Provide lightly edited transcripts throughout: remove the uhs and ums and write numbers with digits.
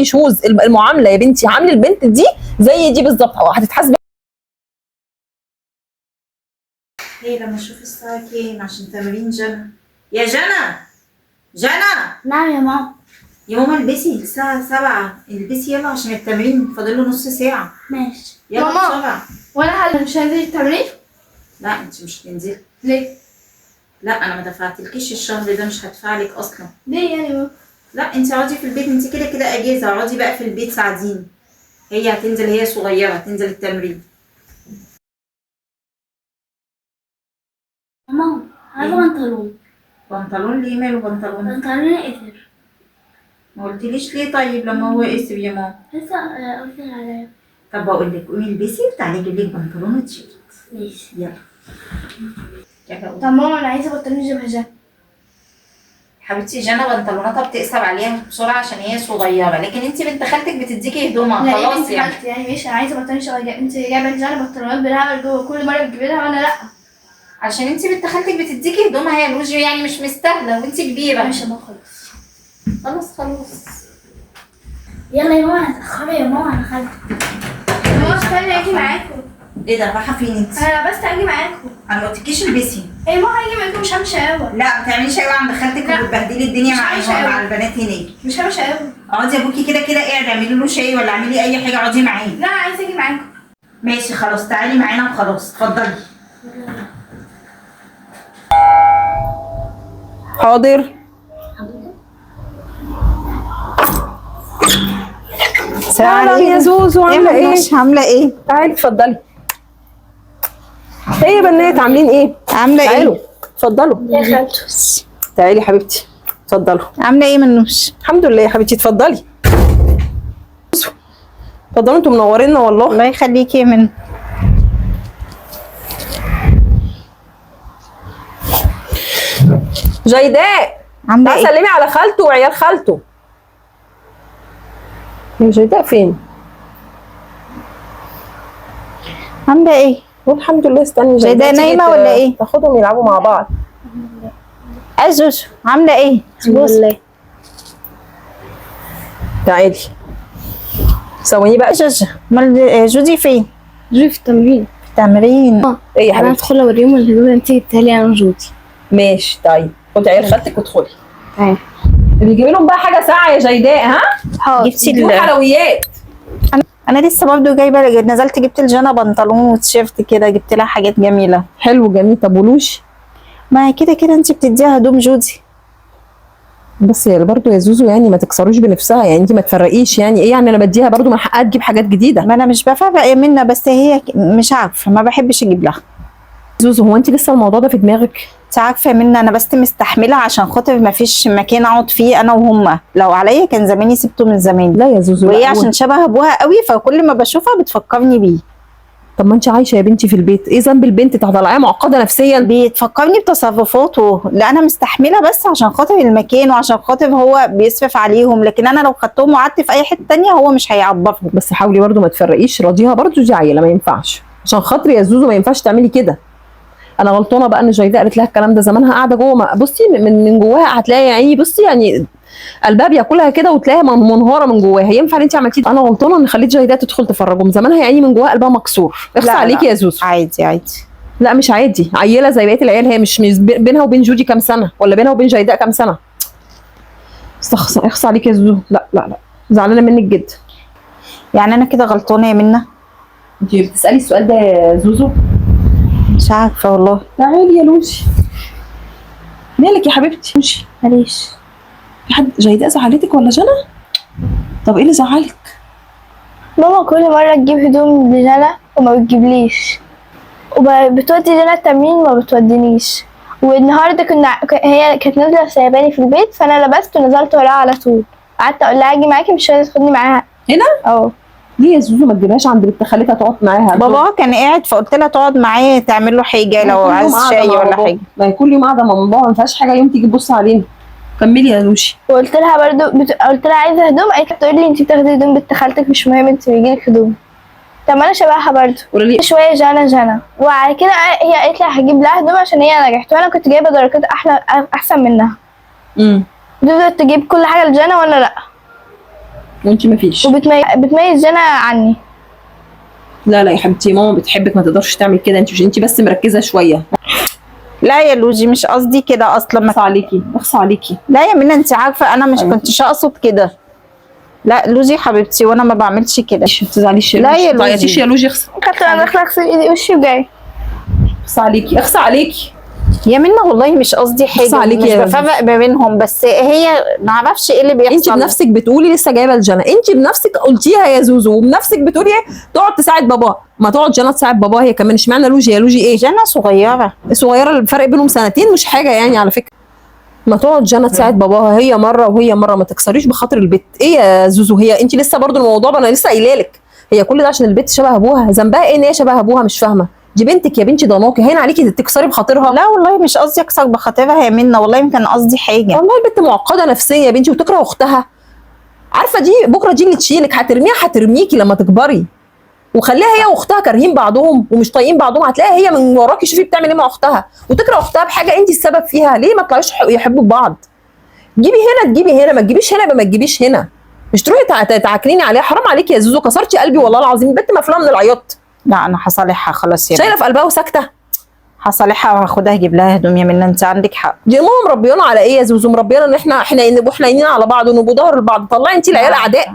شوز المعامله يا بنتي، عامله البنت دي زي دي بالظبط، هتتحاسبي. هي لما اشوف الساعه كام عشان تمرين جنى. يا جنى، جنى. نعم يا ماما. يا ماما البسي، الساعه 7، البسي يلا عشان التمرين فاضل له نص ساعه. ماشي يلا ماما. بسرعه. وانا مش هنزل التمرين؟ لا انت مش هتنزلي. ليه؟ لا انا ما دفعتلكيش الشهر ده، مش هدفعلك اصلا. ليه يعني ماما؟ لا انت اقعدي في البيت، انت كده كده اجازه، اقعدي بقى في البيت ساعديني. هي هتنزل، هي صغيره هتنزل التمرين. ماما عايزة بنطلون. بنطلون ليه؟ ماله بنطلون؟ بنطلون قصر. ما قلتليش ليه طيب لما هو قسم يا ماما؟ لسه قلت عليا. طب بقول لك قومي البسي وتعالي اجيب لك بنطلون وتيشيرت. ماشي. يلا يلا قومي. طب ماما انا عايزة بنطلون جبهة. حبيبتي جنى بنطلوناتها بتقسم عليها بسرعه عشان هي صغيره، لكن انت بنت خالتك بتديكي هدومها خلاص يعني. يعني ماشي، انا عايزة بنطلون شبه انت جايبة لجانا بنطلونات بالهبل جوه، كل مرة بتجيبي لها وانا لا. عشان انت بنت خالتك بتديكي هدومها هي لوجي، يعني مش مستاهله وانت كبيره. ماشي يا ماما خلاص. خلاص. يلا يا ماما هتأخري يا ماما، انا خالتي. ماما استني اجي معاكم. ايه ده رايحه فين انت؟ انا بس اجي معاكم. انا ما قلتلكيش البسي. ايه ماما هاجي معاكم، مش همشي قهوة. لا ما تعمليش قوي عند خالتك لا. وبتبهدلي الدنيا مش معاهم عايشة قوي. مع البنات هناك. مش همشي قهوة. اقعدي يا ابوكي كده كده قاعد، اعملي له شاي ولا اعملي اي حاجه، اقعدي معاه. لا انا عايزة اجي معاكم. ماشي خلاص تعالي معانا وخلاص، اتفضلي. حاضر. السلام يا زوزو، عامله ايه؟ عامله ايه؟ تعالي اتفضلي. ايه يا بنات عاملين ايه؟ عامله ايه؟ تعالوا اتفضلوا. يا خالته. تعالي حبيبتي اتفضلوا. عامله ايه منوش؟ الحمد لله يا حبيبتي، اتفضلي. اتفضلوا انتوا منورينا والله. الله يخليكي يا منى. جيداء عامله تعالي ايه؟ سلمي على خالته وعيال خالته. يا جيداء فين؟ عامله ايه؟ الحمد لله. استني جيداء تيجي نايمة ولا ايه؟ تاخدهم يلعبوا مع بعض. عزوز عامله ايه؟ الحمد لله. تعالي ثواني بقى. عزوز امال جودي فين؟ جوي في التمرين. في التمرين. ايه يا انا حبيبتي؟ هدخل اوريهم الهدوم اللي انت جبتها لي انا وجودي. ماشي طيب، خدي عيال خالتك وادخلي. تمام. بيجيب لهم بقى حاجه ساعه يا جيداء. ها جبتي دول حلويات. انا لسه برضه جايبه، نزلت جبت لجانا بنطلون وتيشيرت كده، جبت لها حاجات جميله. حلو جميل. طب ولوش؟ ما كده كده انت بتديها هدوم جودي. بس برضه يا زوزو يعني ما تكسروش بنفسها، يعني انت ما تفرقيش، يعني ايه يعني انا بديها برضه من حقها تجيب حاجات جديده. ما انا مش بفرق يا منى، بس هي مش عارفه، ما بحبش اجيب لها. زوزو هو انت لسه الموضوع ده في دماغك؟ انت عارفه يا منى انا بس مستحمله عشان خاطر ما فيش مكان اقعد فيه انا وهما، لو عليا كان زماني سبته من زمان. لا يا زوزو. وهي لا عشان شبه ابوها قوي، فكل ما بشوفها بتفكرني بيه. طب ما انت عايشه يا بنتي في البيت، ايه ذنب البنت تطلعيها معقده نفسيا؟ بتفكرني بتصرفاته. لا انا مستحمله بس عشان خاطر المكان وعشان خاطر هو بيصرف عليهم، لكن انا لو خدتهم وقعدت في اي حته تانية هو مش هيعبرهم. بس حاولي برضه ما تفرقيش، راضيها برضه، دي عيله ما ينفعش. عشان خاطري يا زوزو ما ينفعش تعملي كده. انا غلطانه بقى ان جيداء قالت لها الكلام ده، زمانها قاعده جوه. بصي من جواها هتلاقي يا عيني، بصي يعني قلبها بياكلها كده وتلاقيها منهاره من جواها. ينفع ان انت عملتي؟ انا غلطانه ان خليت جيداء تدخل تفرجهم، زمانها يا عيني من جواها قلبها مكسور. اخصى عليكي يا زوزو. عادي عادي. لا مش عادي، عيله زي بقيه العيال، هي مش بينها وبين جودي كام سنه، ولا بينها وبين جيداء كام سنه. اخصى عليكي يا زوزو. لا لا لا، زعلانه منك جدا. يعني انا كده غلطانه يا منى؟ انت بتسالي السؤال ده يا زوزو؟ مش عارفه والله. تعالي يا لوشي. مالك يا حبيبتي؟ لوشي معلش. في حد جيداء زعلتك ولا جنى؟ طب ايه اللي زعلك؟ ماما كل مرة تجيب هدوم لجنى وما بتجيبليش، وبتودي جنى التمرين وما بتودينيش. والنهارده هي كانت نازله سايباني في البيت، فانا لبست ونزلت وراها على طول. قعدت اقول لها اجي معاكي، مش راضيه تاخدني معاها. هنا؟ اه. ليه يا زوزو ما تجيبهاش عند بنت خالتها تقعد معاها؟ بابا كان قاعد فقلت لها تقعد معايا تعمل له حاجه لو عايز شاي ولا حاجه. ما هي كل يوم قاعده مع بابا، ما فيهاش حاجه يوم تيجي تبص علينا. كملي يا لوشي. وقلت لها برضو قلت لها عايزه هدوم، قالت لي بتقول لي انت بتاخدي هدوم بنت خالتك، مش مهم انت بيجيلك هدوم. طب ما انا شبهها برضو. قولي لي شويه جنى وبعد كده هي قالت لي هجيب لها هدوم عشان هي نجحت، وانا كنت جايبه درجات احسن منها. تقدر تجيب كل حاجه لجنى وانا لا. وانت مفيش. بتميز جنى عني. لا لا يا حبيبتي، ماما بتحبك، ما تقدرش تعمل كده. انت بس مركزه شويه. لا يا لوجي مش قصدي كده اصلا. اخص عليكي، اخص عليكي. لا يا منى انت عارفه انا مش كنتش اقصد كده. لا لوجي حبيبتي وانا ما بعملش كده. ما تزعليش لا يا ما تعيطيش لوجي. يا لوجي. اخص كنت انا داخله اغسل ايدي وشي وجاي. اخص عليكي، اخص عليكي. يا منى والله مش قصدي حاجه، عليكي مش يا بفرق ما بينهم، بس هي ما اعرفش ايه اللي بيحصل. انت بنفسك بتقولي لسه جايبه الجنى، انت بنفسك قلتيها يا زوزو، وبنفسك بتقولي ايه تقعد تساعد بابا. ما تقعد جنى تساعد بابا هي كمان. اشمعنى لوجي؟ يا لوجي ايه؟ جنى صغيره. صغيره، الفرق بينهم سنتين مش حاجه يعني على فكره. ما تقعد جنى تساعد باباها هي مره وهي مره، ما تكسريش بخاطر البت. ايه يا زوزو؟ هي انت لسه برضو الموضوع، انا لسه قايله لك هي كل ده عشان البت شبه ابوها. ذنبها ايه ان هي شبه ابوها؟ مش فاهمه. دي بنتك يا بنتي، ضناكي هين عليكي تكسري بخاطرها. لا والله مش قصدي اكسر بخاطرها يا منى، والله يمكن قصدي حاجه. والله البنت معقده نفسيه يا بنتي وتكره اختها. عارفه دي بكره دي اللي تشيلك، هترميها هترميكي لما تكبري. وخليها هي واختها كارهين بعضهم ومش طايقين بعضهم، هتلاقيها هي من وراكي شوفي بتعمل ايه مع اختها، وتكره اختها بحاجه انت السبب فيها. ليه ما تطلعيش يحبوا بعض؟ جيبي هنا تجيبي هنا، ما تجيبيش هنا يبقى ما تجيبيش هنا. مش تروحي تعكنيني عليها. حرام عليكي يا زوزو، كسرتي قلبي والله العظيم. البنت مفلومه من العياط. لا انا هصالحها خلاص يا شايله في قلبها وساكته. هصالحها وهاخدها اجيب لها هدوم يا منى، انت عندك حق. دي ماما مربيانا على ايه يا زوزو؟ مربيانا ان احنا نبقوا حنينين على بعض ونبقوا ظهر لبعض. طلعي انت العيال اعداء.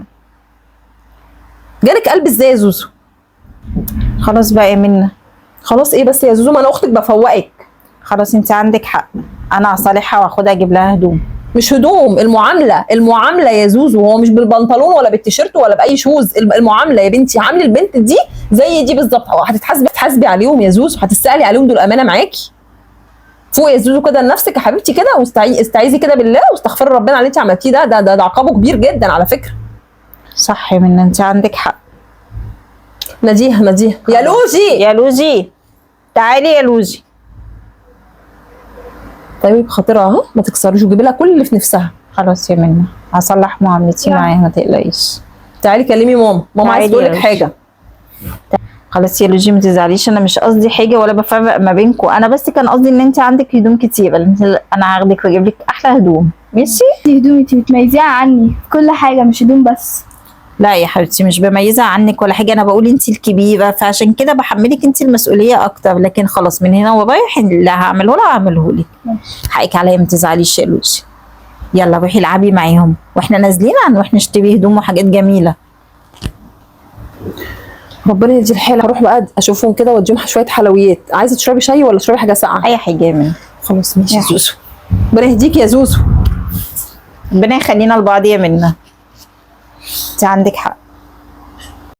جالك قلب ازاي يا زوزو؟ خلاص بقى يا منى. خلاص ايه بس يا زوزو؟ ما انا اختك بفوقك. خلاص انت عندك حق، انا هصالحها واخدها اجيب لها هدوم. مش هدوم، المعامله يا زوزو. هو مش بالبنطلون ولا بالتيشيرت ولا باي شوز. المعامله يا بنتي. عامل البنت دي زي دي بالظبط. هتتحاسبي عليهم يا زوزو، هتسالي عليهم. دول امانه معاكي. فوق يا زوزو كده لنفسك يا حبيبتي كده، واستعيذي كده بالله واستغفري ربنا على اللي انت عملتيه ده. ده عقابه كبير جدا على فكره. صح يا منى انت عندك حق. ناديها يا لوجي. يا لوجي تعالي يا لوجي. طيب خاطرها اهو، ما تكسريش وجيبي لها كل اللي في نفسها. خلاص يا منى هصلح معاملتي معاها ما تقلقيش. تعالي كلمي ماما عايز تقول لك حاجه. خلاص يا لوجي ما تزعليش، انا مش قصدي حاجه ولا بفرق ما بينكم، انا بس كان قصدي ان انت عندك هدوم كتير، انا هاخدك واجيب لك احلى هدوم. ماشي. دي هدومي انتي بتميزيها عني في كل حاجه، مش هدوم بس. لا يا حبيبتي مش بميزها عنك ولا حاجه، انا بقول انت الكبيره فعشان كده بحملك انت المسؤوليه اكتر، لكن خلاص من هنا ورايح اللي هعمله لها هعمله لك. حقك عليا ما تزعليش يا لوجي. يلا روحي العبي معاهم واحنا نازلين هنروح نشتري هدوم وحاجات جميله. ربنا يدي الحيل. هروح بقى اشوفهم كده واديهم شويه حلويات. عايزه تشربي شاي ولا تشربي حاجه ساقعه؟ اي حاجه يا منى. خلاص ماشي يا زوزو. ربنا يهديكي يا زوزو. ربنا يخلينا لبعض يا منى. انت عندك حق.